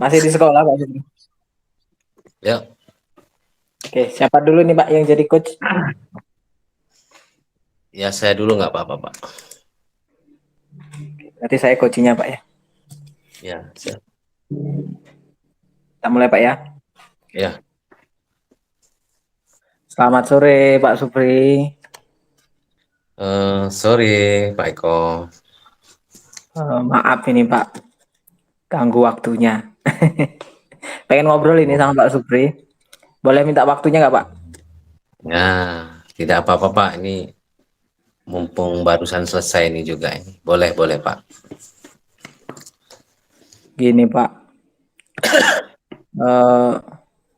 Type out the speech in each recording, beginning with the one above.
Masih di sekolah Pak Supri. Ya, Oke, siapa dulu nih Pak yang jadi coach? ya saya dulu nggak apa-apa, Pak. Berarti saya coachnya Pak ya. Ya, siap. Kita mulai Pak ya. Ya, Selamat sore Pak Supri. sorry, Pak Eko. Maaf ini Pak, ganggu waktunya. Pengen ngobrol ini Oh, sama Pak Supri. Boleh minta waktunya nggak Pak? ya, tidak apa-apa, Pak. Ini mumpung barusan selesai ini juga ini. Boleh, boleh, Pak. Gini Pak, eh,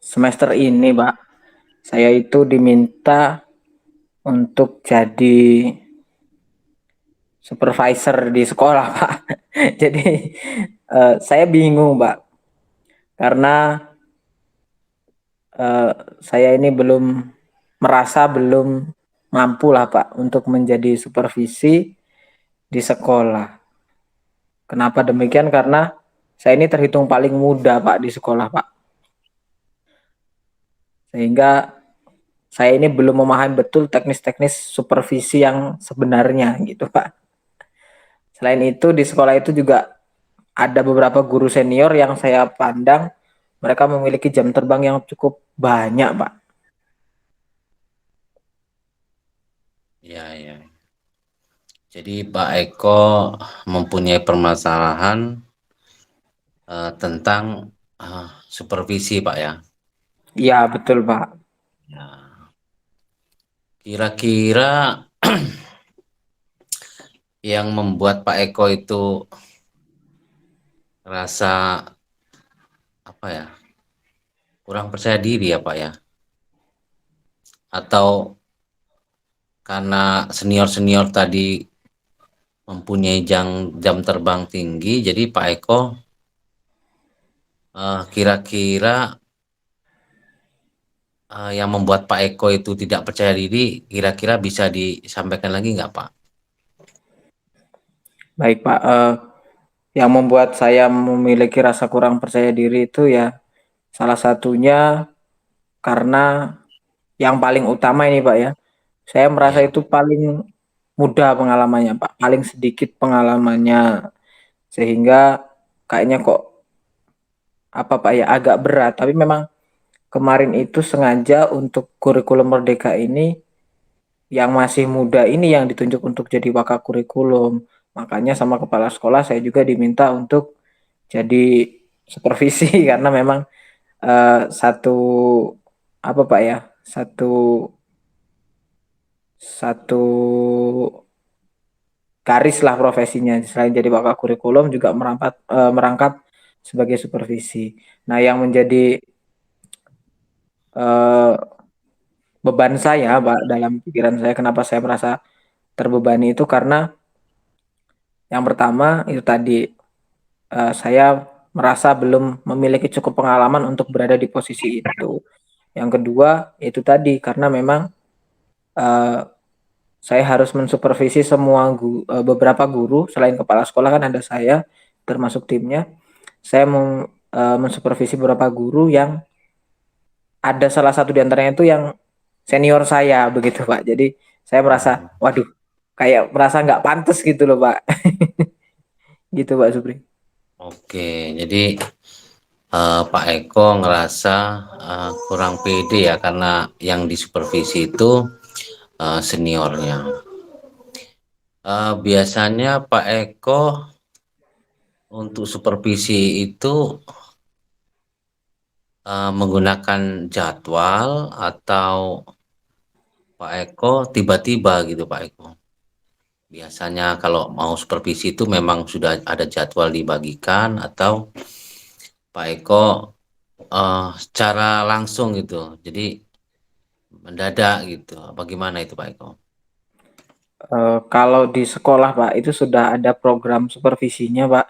semester ini Pak, saya itu diminta untuk jadi supervisor di sekolah Pak. Jadi saya bingung Pak, karena eh, saya ini belum mampu lah Pak untuk menjadi supervisi di sekolah. Kenapa demikian? Karena saya ini terhitung paling muda Pak di sekolah Pak. Sehingga saya ini belum memahami betul teknis-teknis supervisi yang sebenarnya gitu Pak. Selain itu di sekolah itu juga ada beberapa guru senior yang saya pandang mereka memiliki jam terbang yang cukup banyak Pak. Ya, ya. Jadi Pak Eko mempunyai permasalahan tentang supervisi, Pak ya. Iya betul Pak. Ya, kira-kira yang membuat Pak Eko itu rasa apa ya, kurang percaya diri ya, Pak ya, atau karena senior-senior tadi mempunyai jam terbang tinggi, jadi Pak Eko kira-kira yang membuat Pak Eko itu tidak percaya diri, kira-kira bisa disampaikan lagi nggak, Pak? Baik Pak, yang membuat saya memiliki rasa kurang percaya diri itu ya salah satunya karena yang paling utama ini Pak ya, saya merasa Ya, itu paling mudah pengalamannya Pak, paling sedikit pengalamannya sehingga kayaknya kok apa Pak ya agak berat. Tapi memang kemarin itu sengaja untuk kurikulum Merdeka ini yang masih muda ini yang ditunjuk untuk jadi wakil kurikulum. Makanya sama kepala sekolah saya juga diminta untuk jadi supervisi karena memang satu apa Pak ya satu satu garis lah profesinya selain jadi wakil kurikulum juga merangkap sebagai supervisi. Nah yang menjadi eh, beban saya Pak dalam pikiran saya kenapa saya merasa terbebani itu karena yang pertama itu tadi saya merasa belum memiliki cukup pengalaman untuk berada di posisi itu. Yang kedua itu tadi karena memang eh, saya harus mensupervisi beberapa guru selain kepala sekolah kan ada saya termasuk timnya. Saya mensupervisi beberapa guru yang ada salah satu di antaranya itu yang senior saya begitu Pak. Jadi saya merasa oh, waduh kayak merasa nggak pantas gitu loh Pak. Gitu Pak Supri. oke. Jadi Pak Eko ngerasa kurang pede ya karena yang disupervisi itu seniornya. Biasanya Pak Eko untuk supervisi itu menggunakan jadwal atau Pak Eko tiba-tiba gitu Pak Eko. Biasanya kalau mau supervisi itu memang sudah ada jadwal dibagikan atau Pak Eko secara langsung gitu. Jadi mendadak gitu. Bagaimana itu Pak Eko? Kalau di sekolah Pak itu sudah ada program supervisinya Pak.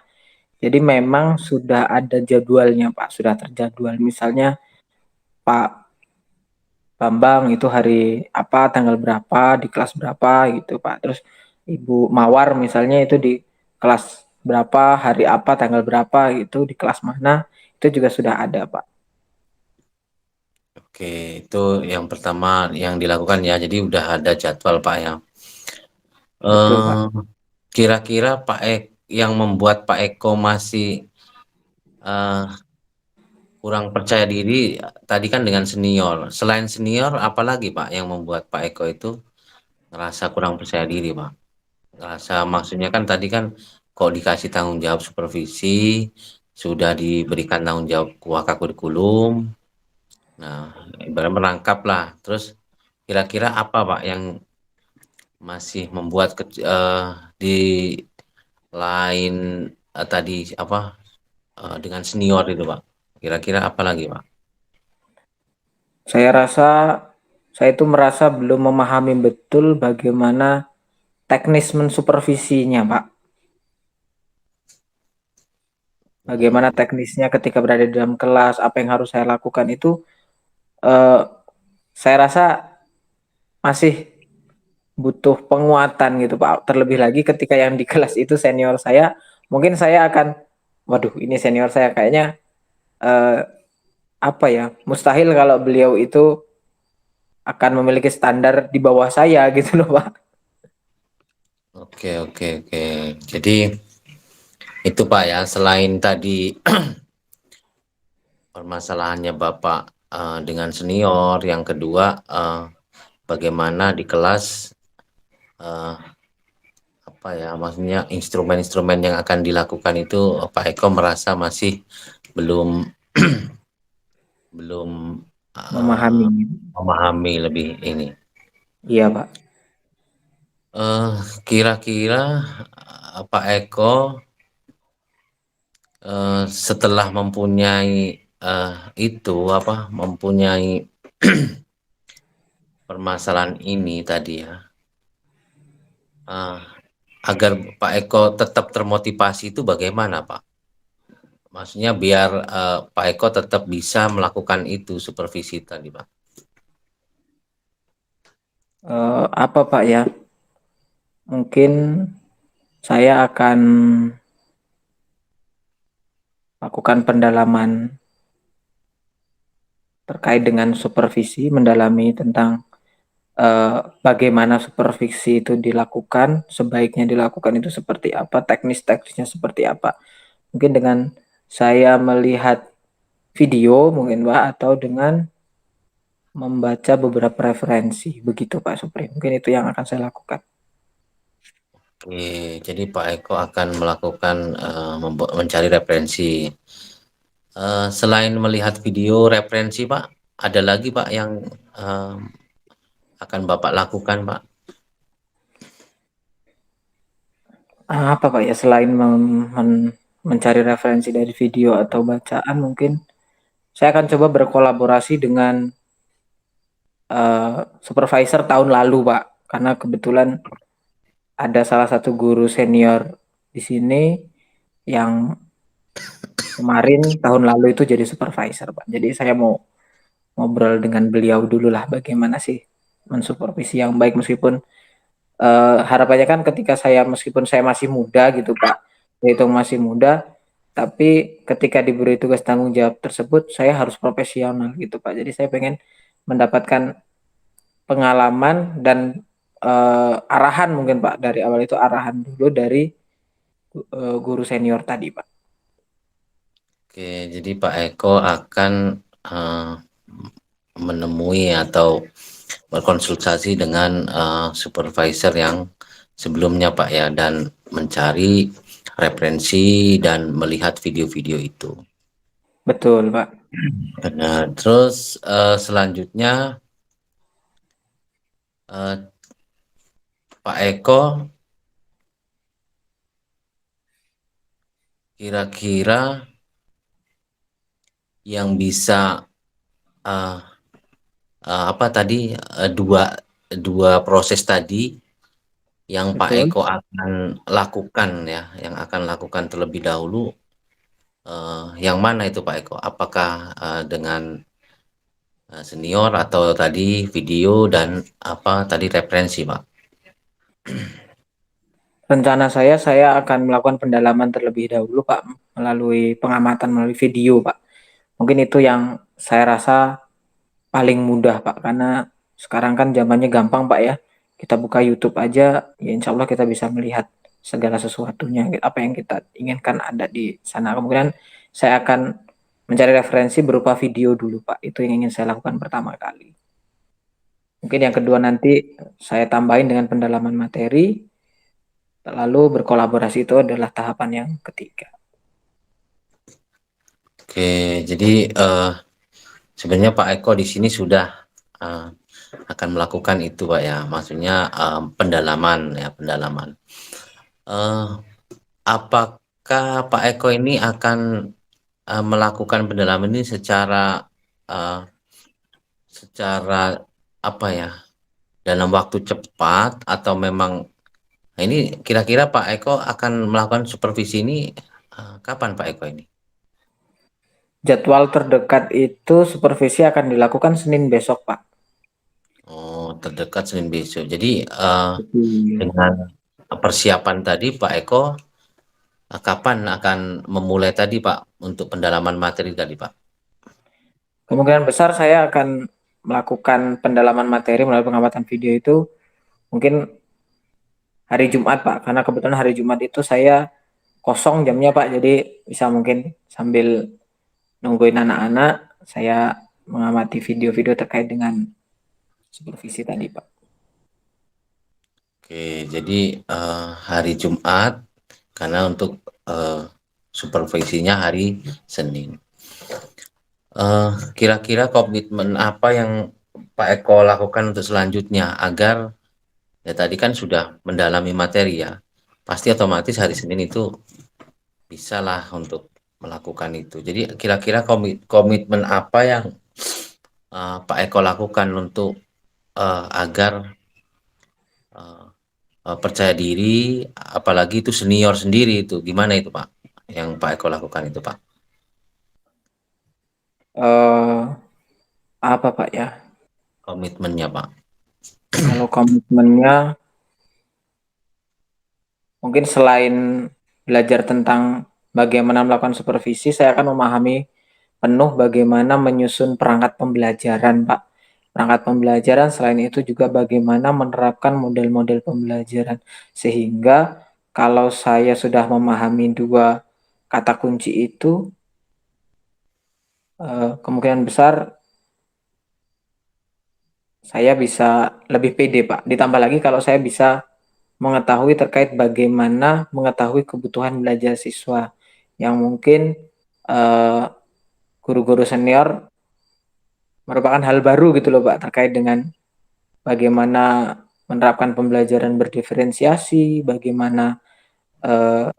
Jadi memang sudah ada jadwalnya Pak, sudah terjadwal. Misalnya Pak Bambang itu hari apa, tanggal berapa, di kelas berapa gitu Pak. Terus Ibu Mawar misalnya itu di kelas berapa, hari apa, tanggal berapa gitu, di kelas mana. Itu juga sudah ada, Pak. Oke, itu yang pertama yang dilakukan ya. Jadi udah ada jadwal Pak ya. Betul, Pak. Eh, Kira-kira yang membuat Pak Eko masih eh, kurang percaya diri tadi kan dengan senior. Selain senior, apalagi Pak yang membuat Pak Eko itu ngerasa kurang percaya diri, Pak? Ngerasa maksudnya kan tadi kan kok dikasih tanggung jawab supervisi, sudah diberikan tanggung jawab kuaka kurikulum. Nah, ibarat merangkap lah. Terus kira-kira apa Pak yang masih membuat di lain tadi apa dengan senior itu Pak? Kira-kira apa lagi Pak? Saya rasa saya itu merasa belum memahami betul bagaimana teknis mensupervisinya, Pak. Bagaimana Hmm, teknisnya ketika berada di dalam kelas, apa yang harus saya lakukan itu eh, saya rasa masih butuh penguatan gitu, Pak. Terlebih lagi ketika yang di kelas itu senior saya, mungkin saya akan, waduh, ini senior saya kayaknya eh, apa ya, mustahil kalau beliau itu akan memiliki standar di bawah saya gitu loh, Pak. oke oke oke. Jadi itu Pak ya, selain tadi permasalahannya Bapak dengan senior, yang kedua bagaimana di kelas eh, apa ya, maksudnya instrumen-instrumen yang akan dilakukan itu Pak Eko merasa masih belum belum Memahami. memahami lebih ini. Iya, Pak. Eh, Kira-kira Pak Eko setelah mempunyai itu apa mempunyai permasalahan ini tadi ya, eh, agar Pak Eko tetap termotivasi itu bagaimana Pak? Maksudnya biar Pak Eko tetap bisa melakukan itu supervisi tadi Pak. Apa, Pak ya? Mungkin saya akan lakukan pendalaman terkait dengan supervisi, mendalami tentang bagaimana supervisi itu dilakukan, sebaiknya dilakukan itu seperti apa, teknis-teknisnya seperti apa. Mungkin dengan saya melihat video mungkin Pak, atau dengan membaca beberapa referensi. Begitu Pak Supri. Mungkin itu yang akan saya lakukan. Oke, jadi Pak Eko akan melakukan mencari referensi. Selain melihat video referensi Pak, ada lagi Pak yang eh, akan Bapak lakukan Pak? Apa Pak ya, selain mencari referensi dari video atau bacaan, mungkin saya akan coba berkolaborasi dengan supervisor tahun lalu Pak. Karena kebetulan ada salah satu guru senior di sini yang kemarin tahun lalu itu jadi supervisor Pak. Jadi saya mau ngobrol dengan beliau dulu lah bagaimana sih mensupervisi yang baik, meskipun harapannya kan ketika saya, meskipun saya masih muda gitu Pak, itu masih muda, tapi ketika diberi tugas tanggung jawab tersebut saya harus profesional gitu Pak. Jadi saya pengen mendapatkan pengalaman dan arahan mungkin Pak, dari awal itu arahan dulu dari guru senior tadi Pak. Oke, jadi Pak Eko akan eh, menemui atau berkonsultasi dengan supervisor yang sebelumnya Pak ya, dan mencari referensi dan melihat video-video itu. Betul Pak. Nah, terus selanjutnya eh, Pak Eko kira-kira yang bisa eh, apa tadi dua dua proses tadi yang Pak Betul. Eko akan lakukan ya, yang akan lakukan terlebih dahulu, yang mana itu Pak Eko? Apakah dengan senior atau tadi video dan apa tadi referensi Pak? Rencana saya akan melakukan pendalaman terlebih dahulu Pak, melalui pengamatan melalui video Pak. Mungkin itu yang saya rasa paling mudah Pak, karena sekarang kan zamannya gampang Pak ya. Kita buka YouTube aja, ya insya Allah kita bisa melihat segala sesuatunya, apa yang kita inginkan ada di sana. Kemudian saya akan mencari referensi berupa video dulu Pak, itu yang ingin saya lakukan pertama kali. Mungkin yang kedua nanti saya tambahin dengan pendalaman materi, lalu berkolaborasi itu adalah tahapan yang ketiga. Oke, jadi sebenarnya Pak Eko di sini sudah eh, akan melakukan itu Pak ya, maksudnya pendalaman ya, pendalaman. Eh, apakah Pak Eko ini akan melakukan pendalaman ini eh, secara apa ya, dalam waktu cepat atau memang, nah ini kira-kira Pak Eko akan melakukan supervisi ini kapan Pak Eko ini? Jadwal terdekat itu supervisi akan dilakukan Senin besok Pak. Oh, terdekat Senin besok. Jadi Betul. dengan persiapan tadi Pak Eko kapan akan memulai tadi Pak untuk pendalaman materi tadi Pak? Kemungkinan besar saya akan melakukan pendalaman materi melalui pengamatan video itu mungkin hari Jumat Pak, karena kebetulan hari Jumat itu saya kosong jamnya Pak, jadi bisa mungkin sambil nungguin anak-anak saya mengamati video-video terkait dengan supervisi tadi Pak. Oke, jadi hari Jumat karena untuk supervisinya hari Senin. Kira-kira komitmen apa yang Pak Eko lakukan untuk selanjutnya agar ya tadi kan sudah mendalami materi ya, pasti otomatis hari Senin itu bisa lah untuk melakukan itu. Jadi kira-kira komitmen apa yang Pak Eko lakukan untuk agar eh, percaya diri, apalagi itu senior sendiri itu, gimana itu Pak? Yang Pak Eko lakukan itu Pak? Eh, apa Pak ya? Komitmennya Pak? Kalau komitmennya mungkin selain belajar tentang bagaimana melakukan supervisi, saya akan memahami penuh bagaimana menyusun perangkat pembelajaran, Pak. Perangkat pembelajaran selain itu juga bagaimana menerapkan model-model pembelajaran. Sehingga kalau saya sudah memahami dua kata kunci itu, kemungkinan besar saya bisa lebih pede, Pak. Ditambah lagi kalau saya bisa mengetahui terkait bagaimana mengetahui kebutuhan belajar siswa yang mungkin eh, guru-guru senior merupakan hal baru gitu loh Pak, terkait dengan bagaimana menerapkan pembelajaran berdiferensiasi, bagaimana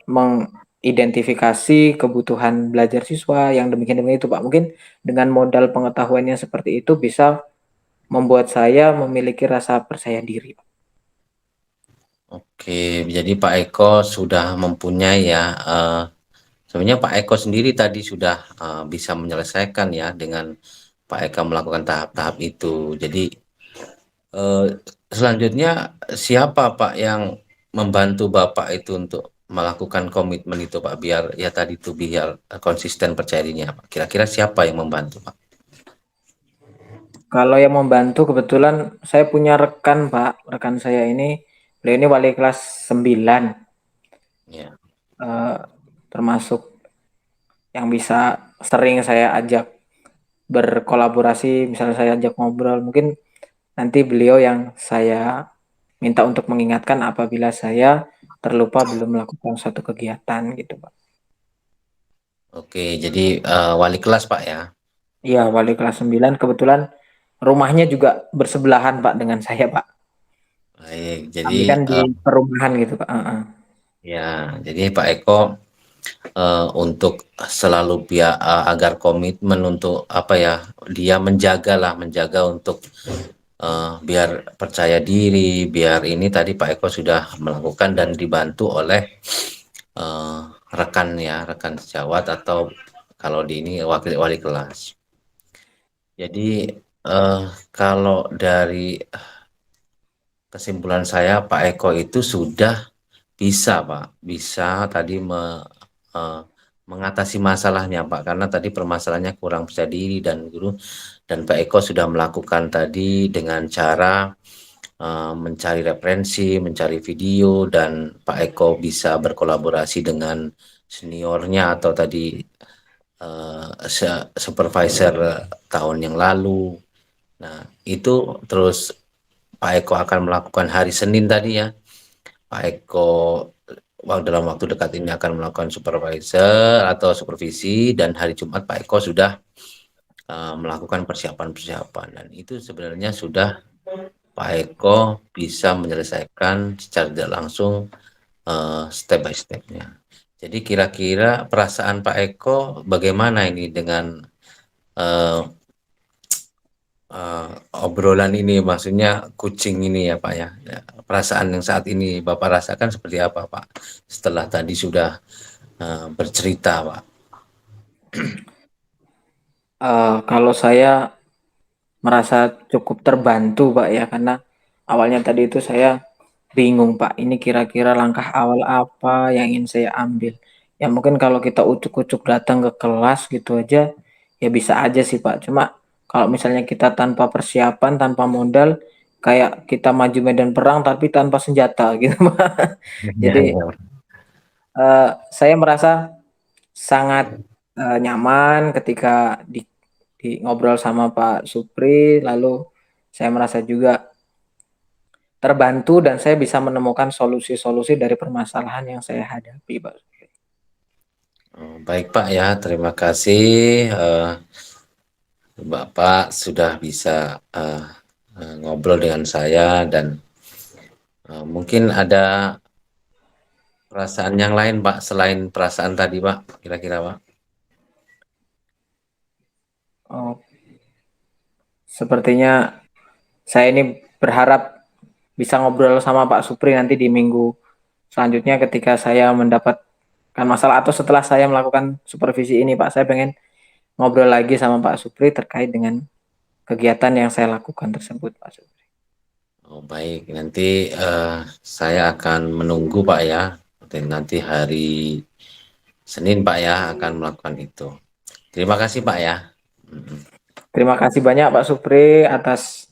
mengidentifikasi kebutuhan belajar siswa yang demikian demikian itu Pak. Mungkin dengan modal pengetahuannya seperti itu bisa membuat saya memiliki rasa percaya diri. Oke, jadi Pak Eko sudah mempunyai ya, sebenarnya Pak Eko sendiri tadi sudah bisa menyelesaikan ya dengan Pak Eko melakukan tahap-tahap itu. Jadi eh, selanjutnya siapa Pak yang membantu Bapak itu untuk melakukan komitmen itu Pak, biar ya tadi itu biar konsisten percaya dirinya Pak. Kira-kira siapa yang membantu Pak? Kalau yang membantu kebetulan saya punya rekan Pak, rekan saya ini beliau ini wali kelas 9, Ya. eh, termasuk yang bisa sering saya ajak berkolaborasi, misalnya saya ajak ngobrol, mungkin nanti beliau yang saya minta untuk mengingatkan apabila saya terlupa belum melakukan suatu kegiatan gitu Pak. Oke, jadi wali kelas Pak ya. Iya, wali kelas 9 kebetulan rumahnya juga bersebelahan Pak dengan saya Pak. Baik, jadi Kami kan di perumahan gitu Pak. ya, jadi Pak Eko untuk selalu agar komitmen untuk apa ya, dia menjaga lah, menjaga untuk biar percaya diri, biar ini tadi Pak Eko sudah melakukan dan dibantu oleh eh, rekan ya, rekan sejawat atau kalau di ini wakil wali kelas. Jadi eh, kalau dari kesimpulan saya Pak Eko itu sudah bisa Pak, bisa tadi mengatasi masalahnya Pak, karena tadi permasalahannya kurang percaya diri dan guru dan Pak Eko sudah melakukan tadi dengan cara mencari referensi, mencari video, dan Pak Eko bisa berkolaborasi dengan seniornya atau tadi supervisor tahun yang lalu. Nah, itu terus Pak Eko akan melakukan hari Senin tadi ya. Pak Eko dalam waktu dekat ini akan melakukan supervisor atau supervisi, dan hari Jumat Pak Eko sudah melakukan persiapan-persiapan, dan itu sebenarnya sudah Pak Eko bisa menyelesaikan secara tidak langsung step by stepnya. Jadi kira-kira perasaan Pak Eko bagaimana ini dengan uh, obrolan ini, maksudnya kucing ini ya Pak ya. Ya, perasaan yang saat ini Bapak rasakan seperti apa Pak setelah tadi sudah bercerita Pak? Kalau saya merasa cukup terbantu Pak ya, karena awalnya tadi itu saya bingung Pak, ini kira-kira langkah awal apa yang ingin saya ambil. Ya mungkin kalau kita ucuk-ucuk datang ke kelas gitu aja, ya bisa aja sih Pak. Cuma kalau misalnya kita tanpa persiapan, tanpa modal, kayak kita maju medan perang tapi tanpa senjata gitu Pak. Ya, Jadi ya. saya merasa sangat nyaman ketika di ngobrol sama Pak Supri, lalu saya merasa juga terbantu dan saya bisa menemukan solusi-solusi dari permasalahan yang saya hadapi, Pak. Oh, baik Pak ya, terima kasih Bapak sudah bisa ngobrol dengan saya, dan mungkin ada perasaan yang lain Pak selain perasaan tadi Pak, kira-kira Pak? Oh, sepertinya saya ini berharap bisa ngobrol sama Pak Supri nanti di minggu selanjutnya ketika saya mendapatkan masalah atau setelah saya melakukan supervisi ini, Pak. Saya pengen ngobrol lagi sama Pak Supri terkait dengan kegiatan yang saya lakukan tersebut, Pak Supri. Oh, baik, nanti saya akan menunggu Pak ya. Nanti hari Senin Pak ya akan melakukan itu. Terima kasih Pak ya. Mm. Terima kasih banyak Pak Supri atas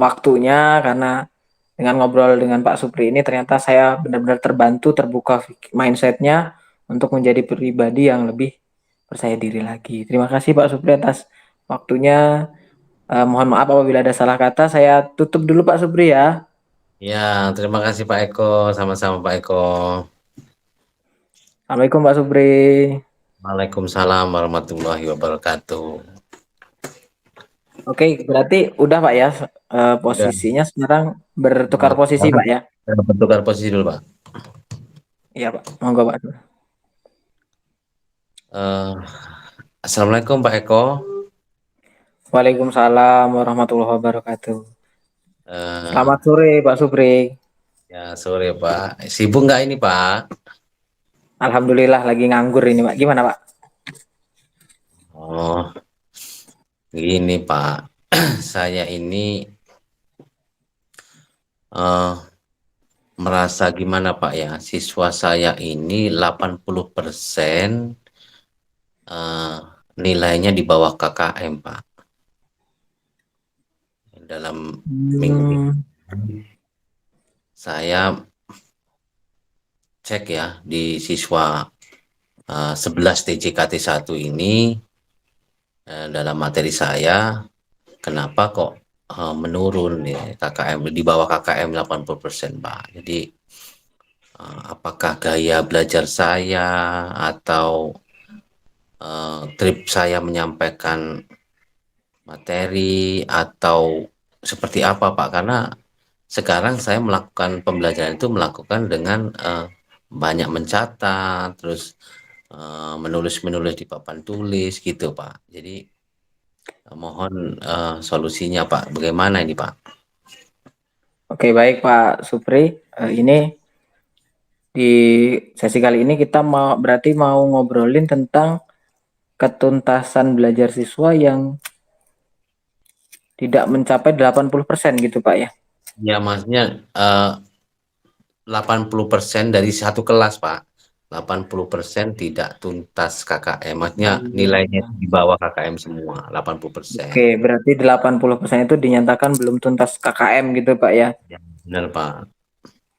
waktunya, karena dengan ngobrol dengan Pak Supri ini ternyata saya benar-benar terbantu, terbuka mindsetnya untuk menjadi pribadi yang lebih percaya diri lagi. Terima kasih Pak Supri atas waktunya. Mohon maaf apabila ada salah kata. Saya tutup dulu Pak Supri ya. Ya, terima kasih Pak Eko, sama-sama Pak Eko. Assalamualaikum Pak Supri. Waalaikumsalam warahmatullahi wabarakatuh. Oke, berarti udah Pak ya, Udah, posisinya sekarang bertukar posisi Pak ya. bertukar posisi dulu Pak. Iya Pak, monggo Pak. Eh, Assalamualaikum Pak Eko. Waalaikumsalam warahmatullahi wabarakatuh. Eh, Selamat sore Pak Supri. ya sore Pak. Sibuk nggak ini Pak? Alhamdulillah lagi nganggur ini Pak. Gimana Pak? Oh, gini Pak. Saya ini eh, merasa gimana Pak ya? Siswa saya ini 80% eh, nilainya di bawah KKM Pak. Dalam minggu ini Hmm, saya cek ya di siswa 11 TJKT 1 ini, dalam materi saya, kenapa kok menurun ya KKM di bawah KKM 80% Pak. Jadi apakah gaya belajar saya atau trip saya menyampaikan materi atau seperti apa Pak? Karena sekarang saya melakukan pembelajaran itu melakukan dengan banyak mencatat, terus menulis-menulis di papan tulis gitu Pak. Jadi mohon solusinya Pak. Bagaimana ini Pak? oke baik Pak Supri. Ini di sesi kali ini kita mau ngobrolin tentang ketuntasan belajar siswa yang tidak mencapai 80% gitu Pak ya. Ya maksudnya 80% dari satu kelas Pak. 80% tidak tuntas KKM. Maksudnya Oh iya. nilainya itu di bawah KKM semua, 80%. Oke, berarti 80% itu dinyatakan belum tuntas KKM gitu Pak ya. Ya, benar Pak.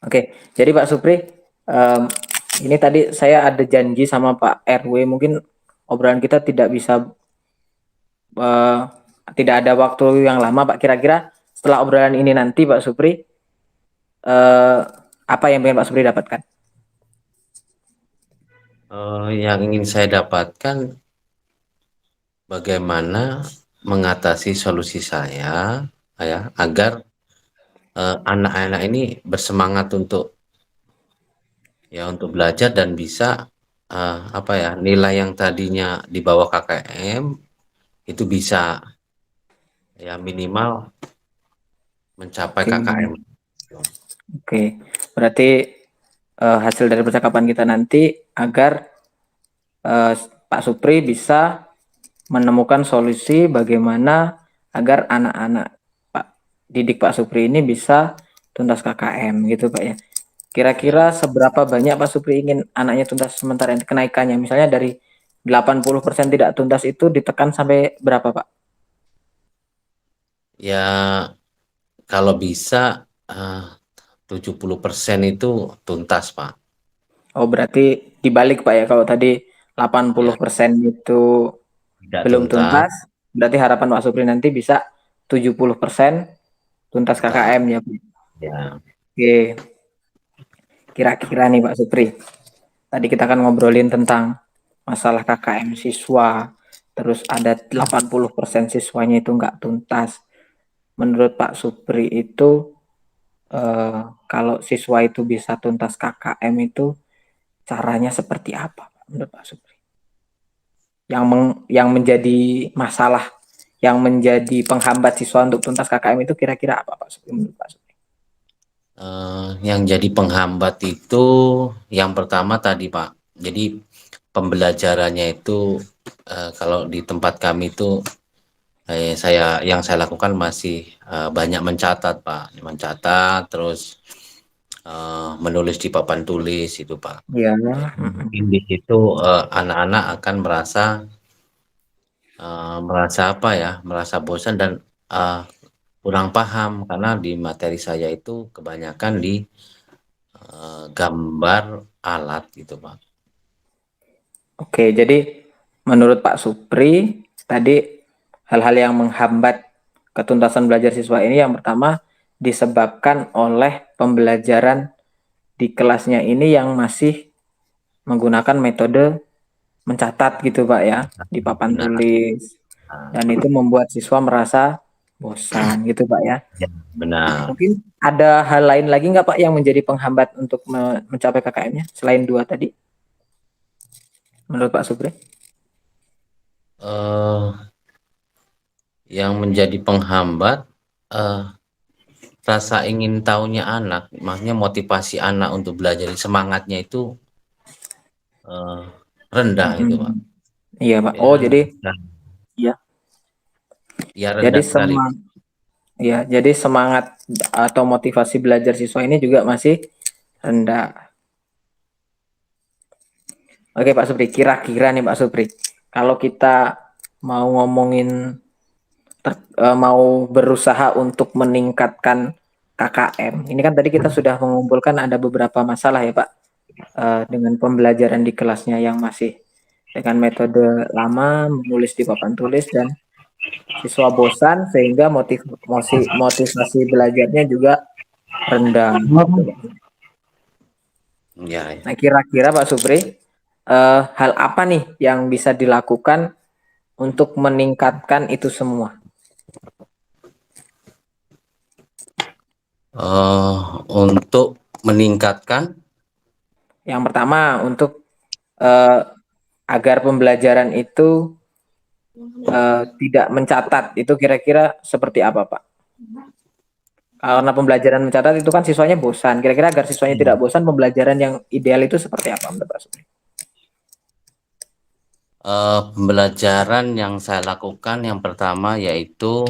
Oke, jadi Pak Supri, em, ini tadi saya ada janji sama Pak RW, mungkin obrolan kita tidak bisa, eh, tidak ada waktu yang lama Pak. Kira-kira setelah obrolan ini nanti Pak Supri, apa yang pengen Pak Supri dapatkan? Yang ingin saya dapatkan bagaimana mengatasi solusi saya ya agar anak-anak ini bersemangat untuk belajar dan bisa apa ya, nilai yang tadinya di bawah KKM itu bisa ya minimal mencapai Oke, KKM. oke. Berarti hasil dari percakapan kita nanti agar eh, Pak Supri bisa menemukan solusi bagaimana agar anak-anak Pak didik Pak Supri ini bisa tuntas KKM gitu Pak ya. Ya, Kira-kira seberapa banyak Pak Supri ingin anaknya tuntas sementara ini kenaikannya? Misalnya dari 80% tidak tuntas itu ditekan sampai berapa Pak? ya kalau bisa 70% itu tuntas Pak. Oh berarti dibalik Pak ya, kalau tadi Ya 80% itu tidak belum tuntas, tuntas, berarti harapan Pak Supri nanti bisa 70% tuntas tuntas. KKM ya Pak. Ya, Oke, kira-kira nih Pak Supri. Tadi kita kan ngobrolin tentang masalah KKM siswa, terus ada 80% siswanya itu nggak tuntas. Menurut Pak Supri itu, kalau siswa itu bisa tuntas KKM itu caranya seperti apa Pak, menurut Pak Supri? Yang menjadi masalah, yang menjadi penghambat siswa untuk tuntas KKM itu kira-kira apa Pak Supri, menurut Pak Supri? yang jadi penghambat itu yang pertama tadi Pak. Jadi pembelajarannya itu kalau di tempat kami itu yang saya lakukan masih banyak mencatat Pak, mencatat terus menulis di papan tulis itu Pak. Iya. Mungkin di situ anak-anak akan merasa apa ya, merasa bosan dan eh, kurang paham karena di materi saya itu kebanyakan di gambar alat gitu Pak. Oke, jadi menurut Pak Supri tadi hal-hal yang menghambat ketuntasan belajar siswa ini yang pertama disebabkan oleh pembelajaran di kelasnya ini yang masih menggunakan metode mencatat gitu Pak ya, di papan Benar. tulis, Nah, dan itu membuat siswa merasa bosan gitu Pak ya. ya, benar. Mungkin ada hal lain lagi nggak Pak yang menjadi penghambat untuk mencapai KKM-nya selain dua tadi menurut Pak Supri? eh yang menjadi penghambat eh, rasa ingin tahunya anak, maksudnya motivasi anak untuk belajar, semangatnya itu eh, rendah itu Pak. Mm-mm. Iya Pak. Ya Oh jadi rendah, ya, ya jadi rendah sekali. semangat, ya jadi semangat atau motivasi belajar siswa ini juga masih rendah. Oke Pak Supri, kira-kira nih Pak Supri, kalau kita mau ngomongin mau berusaha untuk meningkatkan KKM, ini kan tadi kita sudah mengumpulkan ada beberapa masalah ya Pak, dengan pembelajaran di kelasnya yang masih dengan metode lama, menulis di papan tulis dan siswa bosan sehingga motivasi belajarnya juga rendah gitu Pak. Ya, ya. Nah, kira-kira Pak Supri, hal apa nih yang bisa dilakukan untuk meningkatkan itu semua? Untuk meningkatkan Yang pertama untuk eh, agar pembelajaran itu tidak mencatat, itu kira-kira seperti apa Pak? Karena pembelajaran mencatat itu kan siswanya bosan. Kira-kira agar siswanya tidak bosan, pembelajaran yang ideal itu seperti apa menurut Pak Supri? pembelajaran yang saya lakukan yang pertama yaitu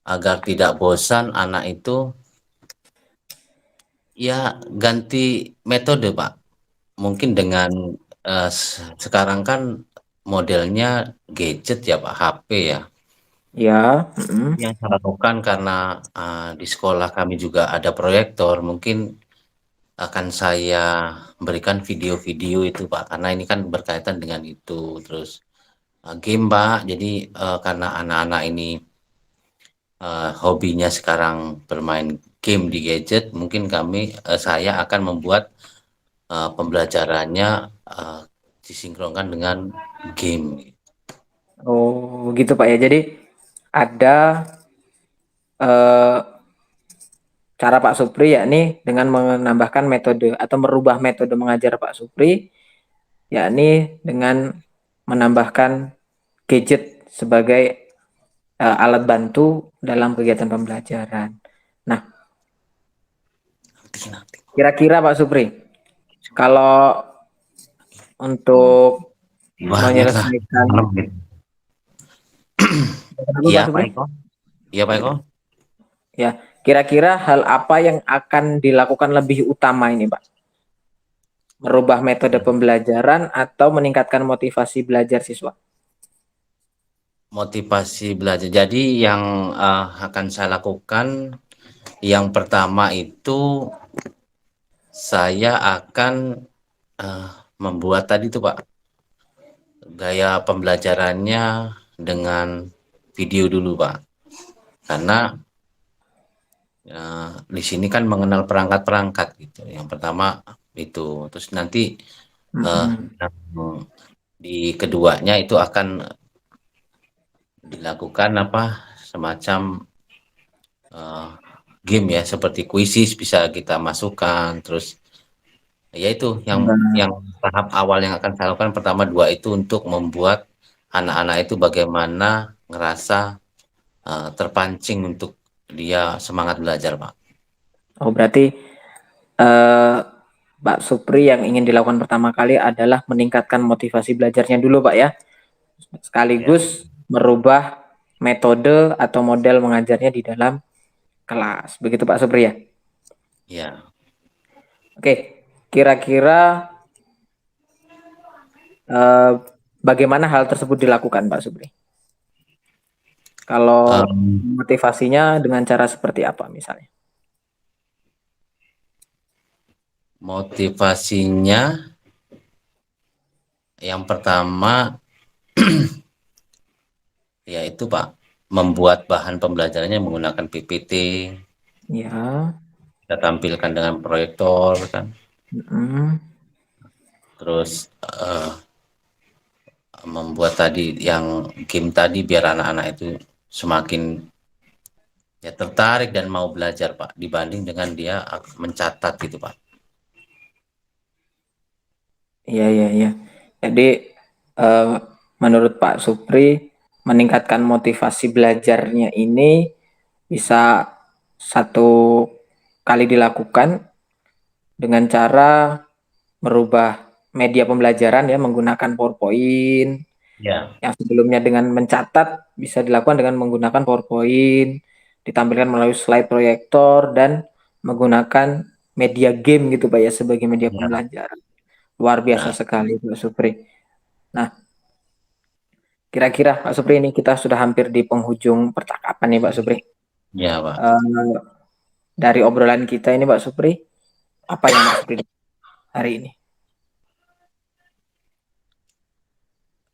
agar tidak bosan anak itu ya ganti metode Pak. mungkin dengan, sekarang kan modelnya gadget ya Pak, HP ya. Ya, mm, Yang saya lakukan karena, di sekolah kami juga ada proyektor, mungkin akan saya berikan video-video itu Pak, karena ini kan berkaitan dengan itu. Terus, game Pak, jadi, karena anak-anak ini, hobinya sekarang bermain game di gadget, mungkin saya akan membuat, pembelajarannya, disinkronkan dengan game. oh gitu Pak ya. Jadi ada eh, cara Pak Supri yakni dengan menambahkan metode atau merubah metode mengajar Pak Supri yakni dengan menambahkan gadget sebagai alat bantu dalam kegiatan pembelajaran. Nah, kira-kira Pak Supri, kalau untuk Banyaklah menyelesaikan apa Iya Pak Pak Supri? Eko, iya Pak Eko. Ya, kira-kira hal apa yang akan dilakukan lebih utama ini, Pak? Merubah metode pembelajaran atau meningkatkan motivasi belajar siswa? Motivasi belajar. Jadi yang, akan saya lakukan, yang pertama itu saya akan, eee, membuat tadi tuh Pak, gaya pembelajarannya dengan video dulu Pak. Karena, di sini kan mengenal perangkat-perangkat gitu, yang pertama itu. Terus nanti, eee, Mm-mm. yang di keduanya itu akan dilakukan apa, semacam, eee, game ya, seperti kuisis bisa kita masukkan, terus ya itu yang Nah, tahap awal yang akan saya lakukan pertama 2 itu untuk membuat anak-anak itu bagaimana ngerasa, terpancing untuk dia semangat belajar, Pak. oh berarti eh, Pak Supri yang ingin dilakukan pertama kali adalah meningkatkan motivasi belajarnya dulu, Pak ya, Ya, sekaligus merubah metode atau model mengajarnya di dalam kelas. Begitu Pak Supri ya? ya, Oke, kira-kira eh, bagaimana hal tersebut dilakukan, Pak Supri? Kalau mmm, motivasinya dengan cara seperti apa misalnya? motivasinya yang pertama ya itu, Pak, membuat bahan pembelajarannya menggunakan PPT, Ya, kita tampilkan dengan proyektor kan, mm, terus, membuat tadi yang game tadi biar anak-anak itu semakin ya tertarik dan mau belajar Pak, dibanding dengan dia mencatat gitu Pak. iya iya iya. Jadi eh, menurut Pak Supri meningkatkan motivasi belajarnya ini bisa satu kali dilakukan dengan cara merubah media pembelajaran ya menggunakan PowerPoint Ya, yang sebelumnya dengan mencatat bisa dilakukan dengan menggunakan PowerPoint, ditampilkan melalui slide proyektor dan menggunakan media game gitu Pak ya sebagai media ya, pembelajaran. Luar biasa benar. sekali Pak Supri. Nah, kira-kira Pak Supri ini kita sudah hampir di penghujung percakapan nih Pak Supri. Ya Pak. Eh, dari obrolan kita ini Pak Supri, apa yang Pak Supri hari ini?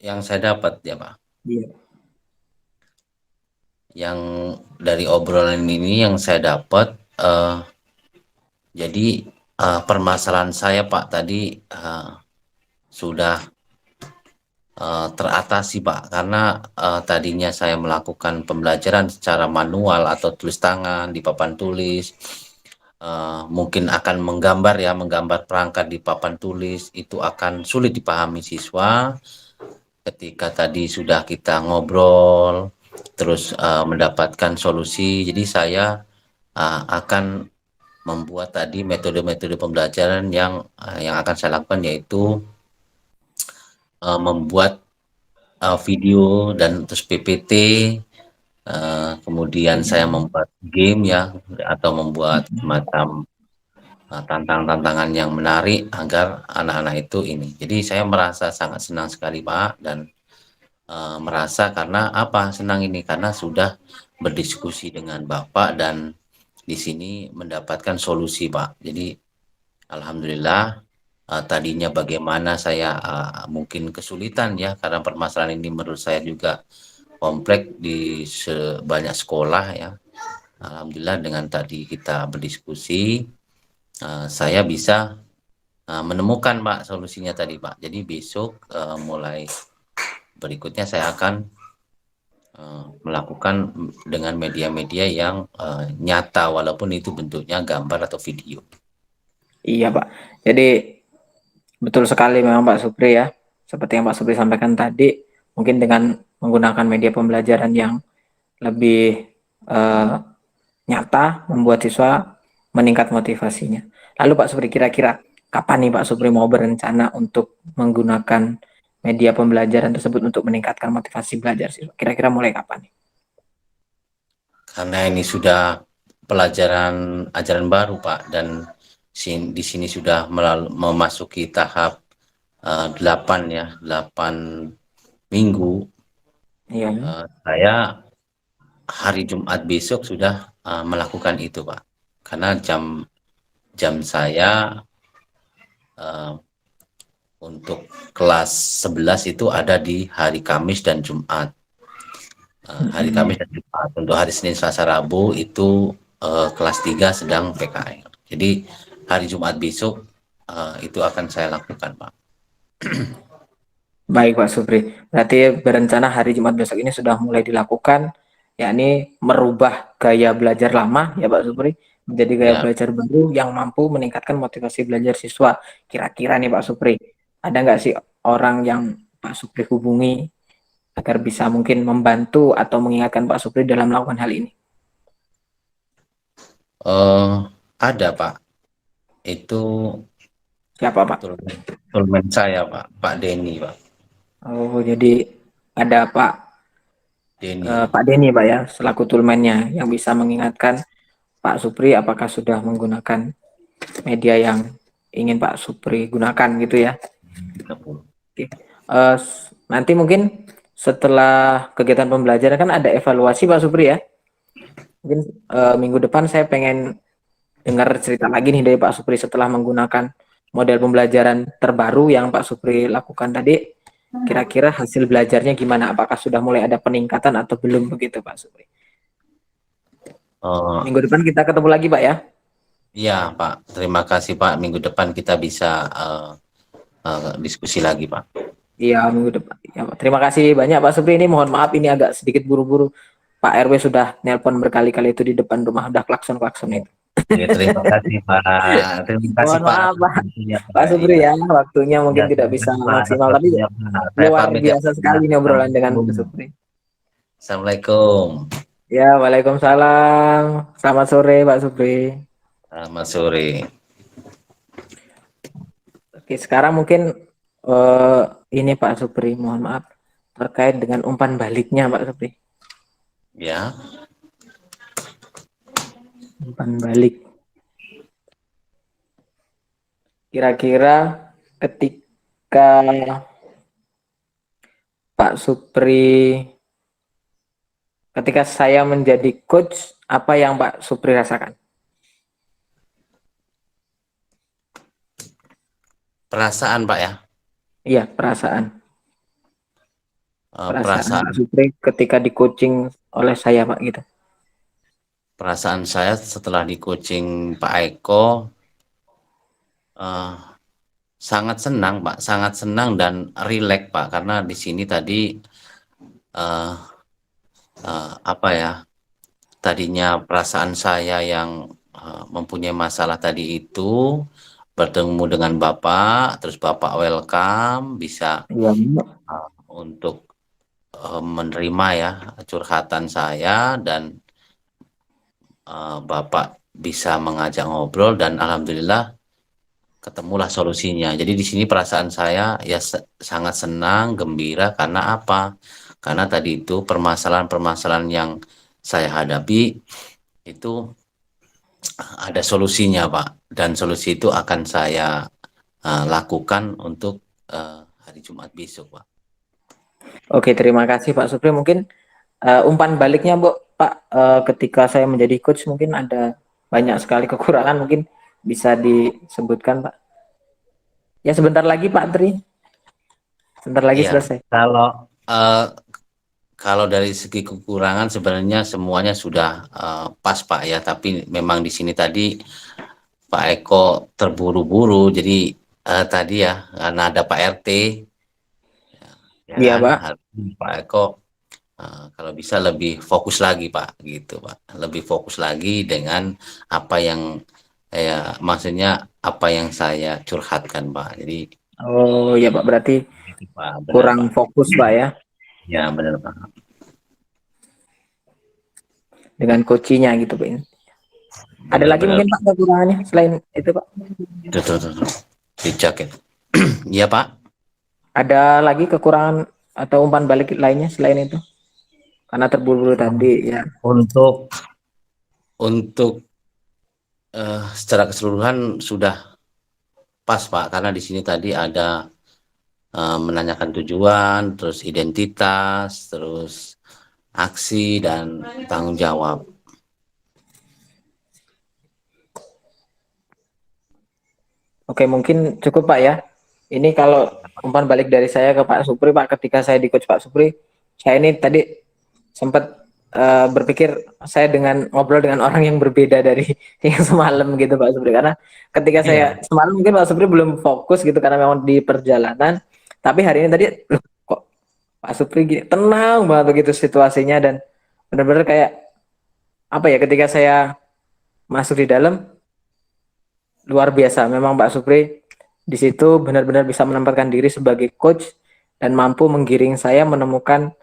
Yang saya dapat ya Pak, Iya. yang dari obrolan ini yang saya dapat, jadi, permasalahan saya Pak tadi, sudah, teratasi Pak, karena, tadinya saya melakukan pembelajaran secara manual atau tulis tangan di papan tulis, mungkin akan menggambar ya, menggambar perangkat di papan tulis, itu akan sulit dipahami siswa. Ketika tadi sudah kita ngobrol, terus, mendapatkan solusi, jadi saya, akan membuat tadi metode-metode pembelajaran yang akan saya lakukan yaitu, membuat, video dan terus PPT, kemudian saya membuat game ya, atau membuat semacam, tantangan-tantangan yang menarik agar anak-anak itu ini. Jadi saya merasa sangat senang sekali Pak, dan merasa karena apa senang ini karena sudah berdiskusi dengan Bapak dan di sini mendapatkan solusi Pak. Jadi alhamdulillah, tadinya bagaimana saya mungkin kesulitan ya karena permasalahan ini menurut saya juga kompleks di sebanyak sekolah ya. Alhamdulillah dengan tadi kita berdiskusi, saya bisa menemukan Pak solusinya tadi Pak. Jadi besok mulai berikutnya saya akan melakukan dengan media-media yang nyata walaupun itu bentuknya gambar atau video. Iya Pak. Jadi betul sekali memang Pak Supri ya. Seperti yang Pak Supri sampaikan tadi, mungkin dengan menggunakan media pembelajaran yang lebih nyata membuat siswa meningkat motivasinya. Lalu Pak Supri kira-kira kapan nih Pak Supri mau berencana untuk menggunakan media pembelajaran tersebut untuk meningkatkan motivasi belajar siswa? Kira-kira mulai kapan nih? Karena ini sudah pelajaran ajaran baru Pak dan di sini sudah memasuki tahap 8 ya, 8 minggu. Iya. Saya hari Jumat besok sudah melakukan itu Pak. Karena jam jam saya untuk kelas 11 itu ada di hari Kamis dan Jumat. Hari Kamis dan Jumat. Untuk hari Senin, Selasa, Rabu itu kelas 3 sedang PKR. Jadi hari Jumat besok itu akan saya lakukan, Pak. Baik Pak Supri, berarti berencana hari Jumat besok ini sudah mulai dilakukan, yakni merubah gaya belajar lama ya Pak Supri, menjadi gaya Ya, belajar baru yang mampu meningkatkan motivasi belajar siswa. Kira-kira nih Pak Supri, ada nggak sih orang yang Pak Supri hubungi agar bisa mungkin membantu atau mengingatkan Pak Supri dalam melakukan hal ini? eh, ada Pak. Itu Siapa Pak? tulmen saya Pak, Pak Denny Pak. Oh, jadi ada Denny. Pak Denny Pak ya, selaku tulmennya yang bisa mengingatkan Pak Supri apakah sudah menggunakan media yang ingin Pak Supri gunakan gitu ya. 30. Oke. Nanti mungkin setelah kegiatan pembelajaran kan ada evaluasi Pak Supri ya. Mungkin minggu depan saya pengen dengar cerita lagi nih dari Pak Supri setelah menggunakan model pembelajaran terbaru yang Pak Supri lakukan tadi. Kira-kira hasil belajarnya gimana? Apakah sudah mulai ada peningkatan atau belum begitu Pak Supri? Eh, Minggu depan kita ketemu lagi Pak ya. iya Pak, terima kasih Pak. Minggu depan kita bisa diskusi lagi Pak. Iya minggu depan. Ya, terima kasih banyak Pak Supri. Ini mohon maaf ini agak sedikit buru-buru. Pak RW sudah nelpon berkali-kali itu di depan rumah, udah klakson-klakson itu. Ya, terima kasih Pak. Terima kasih Mohon Pak maaf atas Pak, waktunya Pak Pak. Supri Iya, ya, waktunya ya, mungkin tidak terima bisa kasih Pak atas maksimal, tapi waktunya Pak. Saya luar pamit ya biasa Pak. Ya. sekali obrolan dengan Assalamualaikum. Pak Supri. Assalamualaikum. Ya, Waalaikumsalam. Selamat sore Pak Supri. Selamat sore. Oke, sekarang mungkin ini Pak Supri, mohon maaf terkait dengan umpan baliknya Pak Supri. Ya, Umpan balik. Kira-kira ketika Pak Supri, ketika saya menjadi coach, apa yang Pak Supri rasakan? perasaan Pak ya. Iya, perasaan. Perasaan Pak Perasaan Supri ketika di coaching oleh saya Pak gitu. perasaan saya setelah di coaching Pak Eko eh, sangat senang Pak, sangat senang dan rileks Pak karena di sini tadi eh, apa ya? Tadinya perasaan saya yang mempunyai masalah tadi itu bertemu dengan Bapak, terus Bapak welcome, bisa Iya, untuk menerima ya curhatan saya dan Bapak bisa mengajak ngobrol dan alhamdulillah ketemulah solusinya. Jadi di sini perasaan saya ya sangat senang, gembira karena apa? Karena tadi itu permasalahan-permasalahan yang saya hadapi itu ada solusinya Pak, dan solusi itu akan saya lakukan untuk hari Jumat besok Pak. Oke, terima kasih Pak Supri. Mungkin umpan baliknya, Bu, Pak, ketika saya menjadi coach mungkin ada banyak sekali kekurangan, mungkin bisa disebutkan, Pak. Ya sebentar lagi Pak Tri, sebentar lagi Iya, selesai. kalau uh, kalau dari segi kekurangan sebenarnya semuanya sudah pas Pak ya, tapi memang di sini tadi Pak Eko terburu-buru, jadi tadi ya karena ada Pak RT, ya Iya kan, Pak. harus Pak Eko kalau bisa lebih fokus lagi Pak, gitu Pak, lebih fokus lagi dengan apa yang ya maksudnya apa yang saya curhatkan Pak. Jadi Oh ya Pak, berarti gitu Pak, benar kurang Pak. fokus Pak ya Ya benar Pak. dengan coachingnya gitu Pak. Ada lagi Benar-benar mungkin Pak kekurangannya selain itu Pak? tuh, tuh, tuh, tuh. Di jaket. Iya Pak. Ada lagi kekurangan atau umpan balik lainnya selain itu? Karena terburu-buru tadi ya. Untuk secara keseluruhan sudah pas Pak, karena di sini tadi ada menanyakan tujuan, terus identitas, terus aksi dan tanggung jawab. Oke, mungkin cukup Pak ya. Ini kalau umpan balik dari saya ke Pak Supri Pak, ketika saya di coach Pak Supri, saya ini tadi sempat berpikir saya dengan ngobrol dengan orang yang berbeda dari yang semalam gitu Pak Supri, karena ketika saya Iya, semalam mungkin Pak Supri belum fokus gitu karena memang di perjalanan, tapi hari ini tadi loh, kok Pak Supri gini tenang banget begitu situasinya, dan benar-benar kayak apa ya, ketika saya masuk di dalam luar biasa memang Pak Supri di situ benar-benar bisa menempatkan diri sebagai coach dan mampu menggiring saya menemukan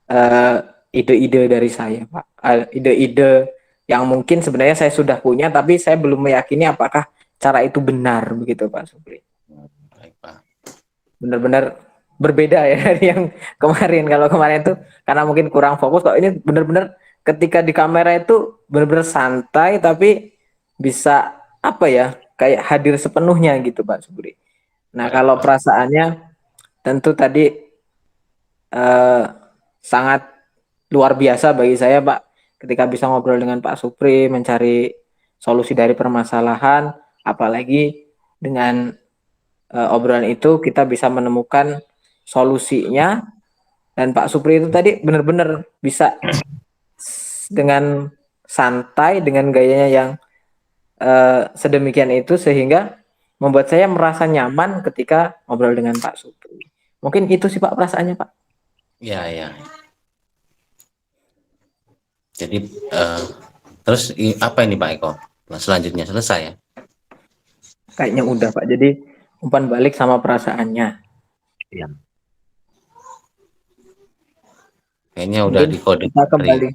eh, ide-ide dari saya, Pak. Ide-ide yang mungkin sebenarnya saya sudah punya, tapi saya belum meyakini apakah cara itu benar, begitu Pak Supri. baik Pak. Benar-benar berbeda ya dari yang kemarin. Kalau kemarin itu karena mungkin kurang fokus, kok ini benar-benar ketika di kamera itu benar-benar santai, tapi bisa apa ya, kayak hadir sepenuhnya gitu Pak Supri. Nah Baik kalau Pak. perasaannya tentu tadi eh, sangat luar biasa bagi saya Pak, ketika bisa ngobrol dengan Pak Supri mencari solusi dari permasalahan, apalagi dengan obrolan itu kita bisa menemukan solusinya, dan Pak Supri itu tadi benar-benar bisa dengan santai dengan gayanya yang sedemikian itu sehingga membuat saya merasa nyaman ketika ngobrol dengan Pak Supri. Mungkin itu sih Pak perasaannya Pak. Ya, ya. Jadi terus apa ini Pak Eko? Nah, selanjutnya selesai ya? Kayaknya udah Pak. Jadi umpan balik sama perasaannya. Iya. Kayaknya udah Mungkin dikode kita dari kembali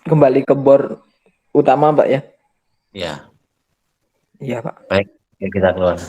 kembali ke bor utama Pak ya. ya. Iya Pak. Baik, ya kita keluar.